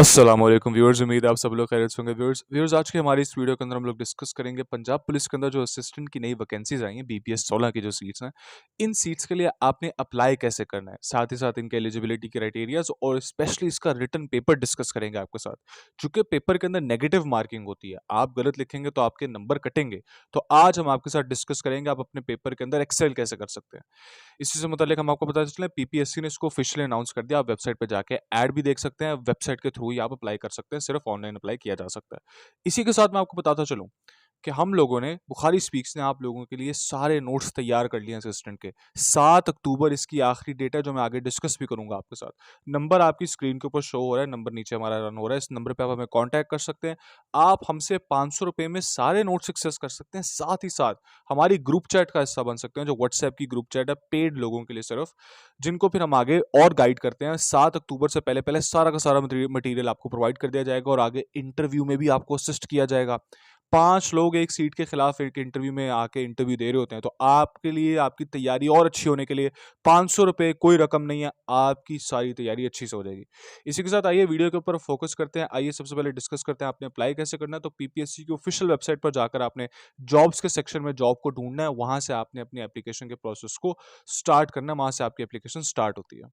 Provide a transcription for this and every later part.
अस्सलामुअलैकुम व्यूअर्स, उम्मीद है आप सब लोग खैरियत से होंगे। व्यूअर्स व्यूअर्स आज के हमारी इस वीडियो के अंदर हम लोग डिस्कस करेंगे पंजाब पुलिस के अंदर जो असिस्टेंट की नई वैकेंसीज आई हैं बीपीएस 16 की जो सीट्स हैं, इन सीट्स के लिए आपने अप्लाई कैसे करना है, साथ ही साथ इनके एलिजिबिलिटी क्राइटेरियाज और स्पेशली इसका रिटन पेपर डिस्कस करेंगे आपके साथ। चूंकि पेपर के अंदर नेगेटिव मार्किंग होती है, आप गलत लिखेंगे तो आपके नंबर कटेंगे। तो आज हम आपके साथ डिस्कस करेंगे आप अपने पेपर के अंदर एक्सेल कैसे कर सकते हैं। इसी से मुताल्लिक हम आपको बताते चलें, पीपीएससी ने इसको ऑफिशियली अनाउंस कर दिया। आप वेबसाइट पे जाके ऐड भी देख सकते हैं, वेबसाइट के थ्रू ही आप अप्लाई कर सकते हैं, सिर्फ ऑनलाइन अप्लाई किया जा सकता है। इसी के साथ मैं आपको बताता चलूँ कि हम लोगों ने बुखारी स्पीक्स ने आप लोगों के लिए सारे नोट्स तैयार कर लिए हैं असिस्टेंट के। 7 अक्टूबर इसकी आखिरी डेट है, जो मैं आगे डिस्कस भी करूंगा आपके साथ। नंबर आपकी स्क्रीन के ऊपर शो हो रहा है, नंबर नीचे हमारा रन हो रहा है, इस नंबर पे आप हमें कांटेक्ट कर सकते हैं। आप हमसे 500 रुपए में सारे नोट्स एक्सेस कर सकते हैं। साथ ही साथ हमारी ग्रुप चैट का हिस्सा बन सकते हैं, जो व्हाट्सएप की ग्रुप चैट है पेड लोगों के लिए सिर्फ, जिनको फिर हम आगे और गाइड करते हैं। 7 अक्टूबर से पहले पहले सारा का सारा मटेरियल आपको प्रोवाइड कर दिया जाएगा और आगे इंटरव्यू में भी आपको असिस्ट किया जाएगा। 5 लोग एक सीट के खिलाफ एक इंटरव्यू में आके इंटरव्यू दे रहे होते हैं, तो आपके लिए आपकी तैयारी और अच्छी होने के लिए 500 रुपये कोई रकम नहीं है, आपकी सारी तैयारी अच्छी से हो जाएगी। इसी के साथ आइए वीडियो के ऊपर फोकस करते हैं। आइए सबसे पहले डिस्कस करते हैं आपने अप्लाई कैसे करना है। तो पीपीएससी की ऑफिशियल वेबसाइट पर जाकर आपने जॉब्स के सेक्शन में जॉब को ढूंढना है, वहां से आपने अपनी एप्लीकेशन के प्रोसेस को स्टार्ट करना है, वहां से आपकी एप्लीकेशन स्टार्ट होती है।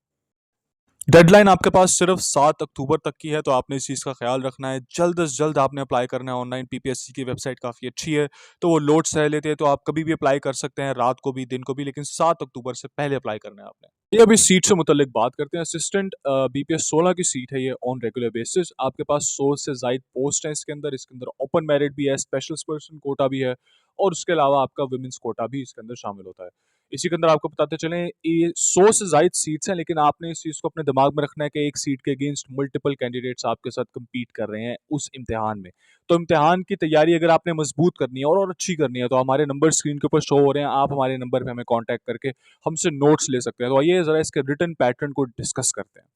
डेडलाइन आपके पास सिर्फ 7 अक्टूबर तक की है, तो आपने इस चीज़ का ख्याल रखना है। जल्द से जल्द आपने अप्लाई करना है ऑनलाइन। पीपीएससी की वेबसाइट काफ़ी अच्छी है, तो वो लोड सह लेते हैं, तो आप कभी भी अप्लाई कर सकते हैं, रात को भी दिन को भी, लेकिन 7 अक्टूबर से पहले अप्लाई करना है आपने। ये अभी सीट से मुतल्लिक बात करते हैं। असिस्टेंट बीपीएस 16 की सीट है ये, ऑन रेगुलर बेसिस। आपके पास 100 से ज़ायद पोस्ट है इसके अंदर ओपन मेरिट भी है, स्पेशल पर्सन कोटा भी है, और उसके अलावा आपका वुमेन्स कोटा भी इसके अंदर शामिल होता है। इसी के अंदर आपको बताते चलें, ये 100 से ज़ायद सीट्स हैं, लेकिन आपने इस चीज़ को अपने दिमाग में रखना है कि एक सीट के अगेंस्ट मल्टीपल कैंडिडेट्स आपके साथ कम्पीट कर रहे हैं उस इम्तिहान में। तो इम्तिहान की तैयारी अगर आपने मजबूत करनी है और अच्छी करनी है, तो हमारे नंबर स्क्रीन के ऊपर शो हो रहे हैं, आप हमारे नंबर पे हमें कॉन्टैक्ट करके हमसे नोट्स ले सकते हैं। तो आइए ज़रा इसके रिटन पैटर्न को डिस्कस करते हैं।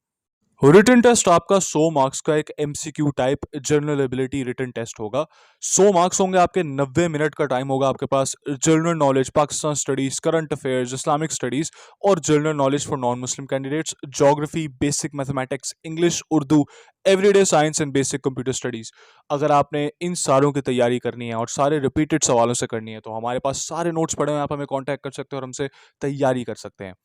रिटन टेस्ट आपका 100 मार्क्स का एक MCQ type general ability written test होगा। 100 मार्क्स होंगे आपके, 90 मिनट का टाइम होगा आपके पास। General knowledge, Pakistan studies, current affairs, Islamic studies और general knowledge for non Muslim candidates, geography, basic mathematics, English, Urdu, everyday science and basic computer studies. अगर आपने इन सारों की तैयारी करनी है और सारे रिपीटेड सवालों से करनी है, तो हमारे पास सारे नोट्स पड़े हुए हैं, आप हमें कॉन्टैक्ट कर सकते हैं और हमसे तैयारी कर सकते हैं।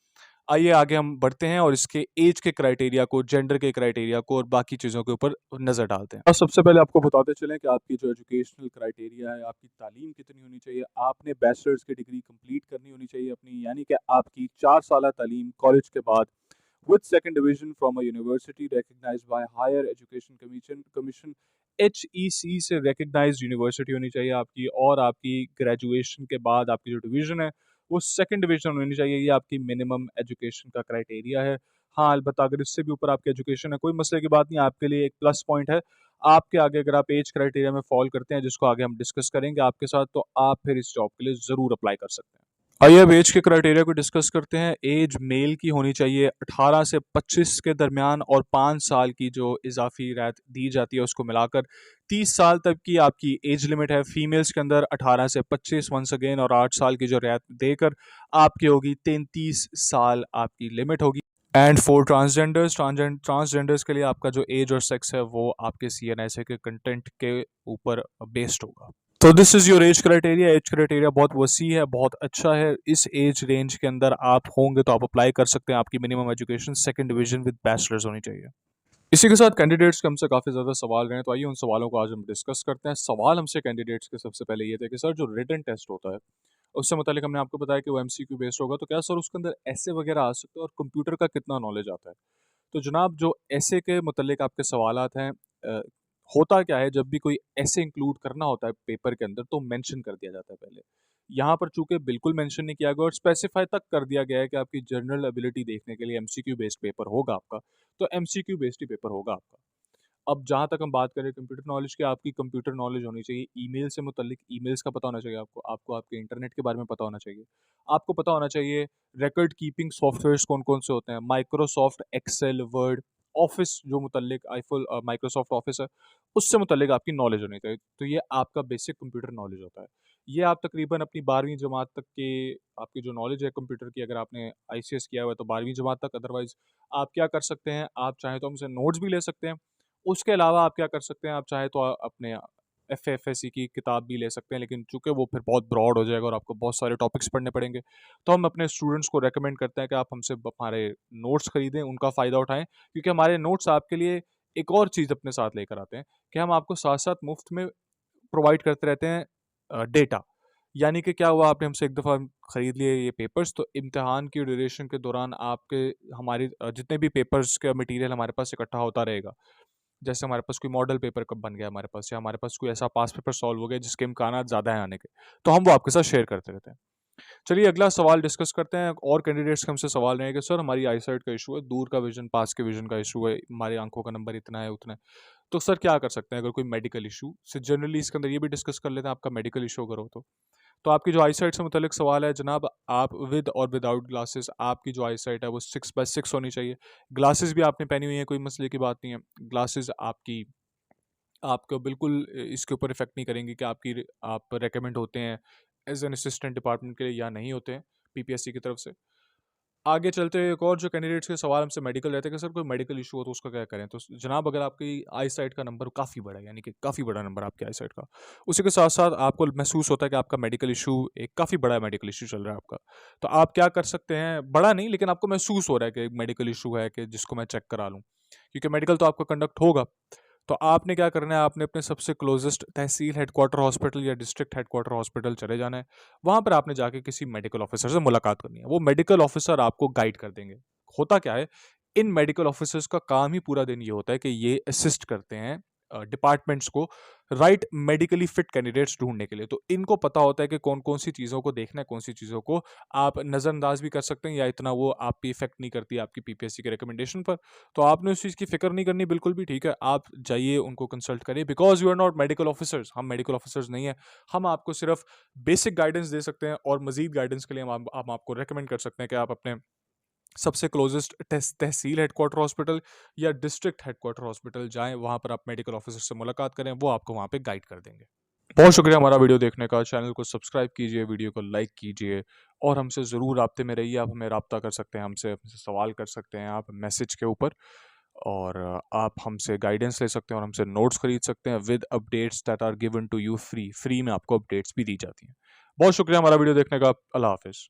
आइए आगे हम बढ़ते हैं और इसके एज के क्राइटेरिया को, जेंडर के क्राइटेरिया को और बाकी चीज़ों के ऊपर नज़र डालते हैं। और सबसे पहले आपको बताते चलें कि आपकी जो एजुकेशनल क्राइटेरिया है, आपकी तालीम कितनी होनी चाहिए। आपने बैचलर्स की डिग्री कंप्लीट करनी होनी चाहिए अपनी, यानी कि आपकी 4 साल तालीम कॉलेज के बाद with second division from a university recognized by higher education commission HEC से रिकग्नाइज्ड यूनिवर्सिटी होनी चाहिए आपकी, और आपकी ग्रेजुएशन के बाद आपकी जो डिवीजन है वो सेकंड डिवीजन होनी चाहिए। ये आपकी मिनिमम एजुकेशन का क्राइटेरिया है। हाँ, अलबत्ता अगर इससे भी ऊपर आपकी एजुकेशन है, कोई मसले की बात नहीं, आपके लिए एक प्लस पॉइंट है। आपके आगे अगर आप एज क्राइटेरिया में फॉल करते हैं, जिसको आगे हम डिस्कस करेंगे आपके साथ, तो आप फिर इस जॉब के लिए ज़रूर अप्लाई कर सकते हैं। आइए अब एज के क्राइटेरिया को डिस्कस करते हैं। एज मेल की होनी चाहिए 18 से 25 के दरमियान, और 5 साल की जो इजाफी रैत दी जाती है उसको मिलाकर 30 साल तक की आपकी एज लिमिट है। फीमेल्स के अंदर 18 से 25 वंस अगेन, और 8 साल की जो रियायत देकर आपकी होगी 33 साल आपकी लिमिट होगी। एंड फॉर ट्रांसजेंडर्स के लिए आपका जो एज और सेक्स है वो आपके CNSA के कंटेंट के ऊपर बेस्ड होगा। तो this is your age criteria. Age criteria बहुत वसी है, बहुत अच्छा है। इस एज रेंज के अंदर आप होंगे तो आप अप्लाई कर सकते हैं। आपकी minimum education second division with bachelors होनी चाहिए। इसी के साथ कैंडिडेट्स के हमसे काफ़ी ज़्यादा सवाल रहे हैं, तो आइए उन सवालों को आज हम डिस्कस करते हैं। सवाल हमसे कैंडिडेट्स के सबसे पहले ये थे कि सर, जो रिटन टेस्ट होता है उससे मुतालिक हमने आपको बताया कि वो MCQ बेस्ड होगा, तो क्या सर उसके अंदर ऐसे वगैरह आ सकते हैं, और कंप्यूटर का कितना नॉलेज आता है। तो जनाब, जो ऐसे के मुतालिक आपके सवालात हैं, होता क्या है, जब भी कोई ऐसे इंक्लूड करना होता है पेपर के अंदर, तो मेंशन कर दिया जाता है पहले। यहाँ पर चूंकि बिल्कुल मेंशन नहीं किया गया और स्पेसिफाई तक कर दिया गया है कि आपकी जनरल एबिलिटी देखने के लिए MCQ बेस्ड पेपर होगा आपका, तो MCQ बेस्ड ही पेपर होगा आपका। अब जहाँ तक हम बात करें कंप्यूटर नॉलेज की, आपकी कंप्यूटर नॉलेज होनी चाहिए। ईमेल से मुतल्लिक ईमेल्स का पता होना चाहिए आपको, आपके इंटरनेट के बारे में पता होना चाहिए। आपको पता होना चाहिए रिकॉर्ड कीपिंग सॉफ्टवेयर्स कौन कौन से होते हैं, माइक्रोसॉफ्ट एक्सेल, वर्ड, ऑफिस जो मुतल्लिक आईफुल माइक्रोसॉफ्ट ऑफिस है, उससे मुतल्लिक आपकी नॉलेज होनी चाहिए। तो ये आपका बेसिक कंप्यूटर नॉलेज होता है। ये आप तकरीबन अपनी 12वीं जमात तक के, आपकी जो नॉलेज है कंप्यूटर की, अगर आपने ICS किया हुआ है तो 12वीं जमात तक, अदरवाइज आप क्या कर सकते हैं, आप चाहें तो हमसे नोट्स भी ले सकते हैं, उसके अलावा आप क्या कर सकते हैं, आप चाहे तो अपने एफएफएससी की किताब भी ले सकते हैं, लेकिन चूंकि वो फिर बहुत ब्रॉड हो जाएगा और आपको बहुत सारे टॉपिक्स पढ़ने पड़ेंगे, तो हम अपने स्टूडेंट्स को रेकमेंड करते हैं कि आप हमसे हमारे नोट्स खरीदें, उनका फ़ायदा उठाएं, क्योंकि हमारे नोट्स आपके लिए एक और चीज़ अपने साथ लेकर आते हैं कि हम आपको साथ साथ मुफ्त में प्रोवाइड करते रहते हैं डेटा। यानी कि क्या हुआ, आपने हमसे एक दफ़ा ख़रीद लिए ये पेपर्स, तो इम्तिहान की ड्यूरेशन के दौरान आपके हमारी जितने भी पेपर्स का मटेरियल हमारे पास इकट्ठा होता रहेगा, जैसे हमारे पास कोई मॉडल पेपर कब बन गया हमारे पास, या हमारे पास कोई ऐसा पास पेपर सॉल्व हो गया जिसके इम्कानात ज़्यादा हैं आने के, तो हम वो आपके साथ शेयर करते रहते हैं। चलिए अगला सवाल डिस्कस करते हैं। और कैंडिडेट्स के हमसे सवाल रहे हैं कि सर हमारी आईसाइट का इशू है, दूर का विजन, पास के विजन का इशू है, हमारी आंखों का नंबर इतना है उतना है, तो सर क्या कर सकते हैं अगर कोई मेडिकल इशू से, जनरली इसके अंदर ये भी डिस्कस कर लेते हैं आपका मेडिकल इशू अगर हो तो आपकी जो आईसाइट से मुतालिक सवाल है जनाब, आप विद और विदाउट ग्लासेस आपकी जो आईसाइट है वो 6/6 होनी चाहिए। ग्लासेस भी आपने पहनी हुई है, कोई मसले की बात नहीं है। ग्लासेस आपकी आपको बिल्कुल इसके ऊपर इफेक्ट नहीं करेंगी कि आपकी आप रेकमेंड होते हैं एज एन असिस्टेंट डिपार्टमेंट के लिए या नहीं होते हैं पीपीएससी की तरफ से। आगे चलते हुए एक और जो कैंडिडेट्स के सवाल हमसे मेडिकल रहते हैं कि सर कोई मेडिकल इशू हो तो उसका क्या करें, तो जनाब अगर आपकी आई साइट का नंबर काफ़ी बड़ा है, यानी कि काफ़ी बड़ा नंबर आपकी आई साइट का, उसी के साथ साथ आपको महसूस होता है कि आपका मेडिकल इशू एक काफ़ी बड़ा मेडिकल इशू चल रहा है आपका, तो आप क्या कर सकते हैं, बड़ा नहीं लेकिन आपको महसूस हो रहा है कि एक मेडिकल इशू है कि जिसको मैं चेक करा लूँ, क्योंकि मेडिकल तो आपका कंडक्ट होगा। तो आपने क्या करना है, आपने अपने सबसे क्लोजेस्ट तहसील हेडक्वार्टर हॉस्पिटल या डिस्ट्रिक्ट हेडक्वार्टर हॉस्पिटल चले जाना है। वहाँ पर आपने जाके किसी मेडिकल ऑफिसर से मुलाकात करनी है, वो मेडिकल ऑफिसर आपको गाइड कर देंगे। होता क्या है, इन मेडिकल ऑफिसर्स का काम ही पूरा दिन ये होता है कि ये असिस्ट करते हैं डिपार्टमेंट्स को राइट मेडिकली फिट कैंडिडेट्स ढूंढने के लिए। तो इनको पता होता है कि कौन कौन सी चीज़ों को देखना है, कौन सी चीज़ों को आप नज़रअंदाज भी कर सकते हैं, या इतना वो आप पे इफेक्ट नहीं करती आपकी पीपीएससी के रिकमेंडेशन पर। तो आपने उस चीज़ की फिक्र नहीं करनी बिल्कुल भी, ठीक है। आप जाइए उनको कंसल्ट करिए, because you are not medical officers, हम मेडिकल ऑफिसर्स नहीं है। हम आपको सिर्फ बेसिक गाइडेंस दे सकते हैं, और मजीद गाइडेंस के लिए हम आपको रिकमेंड कर सकते हैं कि आप अपने सबसे क्लोजेस्ट तहसील हेडक्वार्टर हॉस्पिटल या डिस्ट्रिक्ट हेडक्वार्टर हॉस्पिटल जाएं, वहां पर आप मेडिकल ऑफिसर से मुलाकात करें, वो आपको वहां पे गाइड कर देंगे। बहुत शुक्रिया हमारा वीडियो देखने का। चैनल को सब्सक्राइब कीजिए, वीडियो को लाइक कीजिए, और हमसे ज़रूर राब्ते में रहिए। आप हमें राब्ता कर सकते हैं, हमसे सवाल कर सकते हैं आप मैसेज के ऊपर, और आप हमसे गाइडेंस ले सकते हैं और हमसे नोट्स खरीद सकते हैं with updates that are given to you free. Free में आपको अपडेट्स भी दी जाती हैं। बहुत शुक्रिया हमारा वीडियो देखने का। अल्लाह हाफिज़।